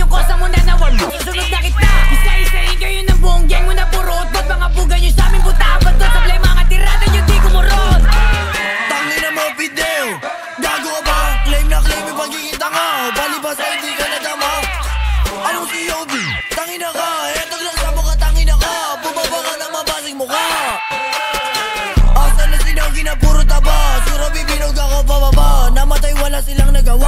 Ang kosa mo na nawag, susunod na kita. Isa-isahin kayo ng buong gang mo na purot. Ba't mga buga nyo sa amin puta abandon? Sablay mga tirada nyo di kumurot. Tangin na mo video, gago ka ba? Claim na claim yung pagiging tanga. Palibas ay hindi ka nadama. Anong COV? Tangin na ka, etag lang sa mukha, tangin na ka. Bumaba ka na mabasing mukha. Asa na sinangin na puro taba. Sura bibinog ako pababa. Namatay wala silang nagawa.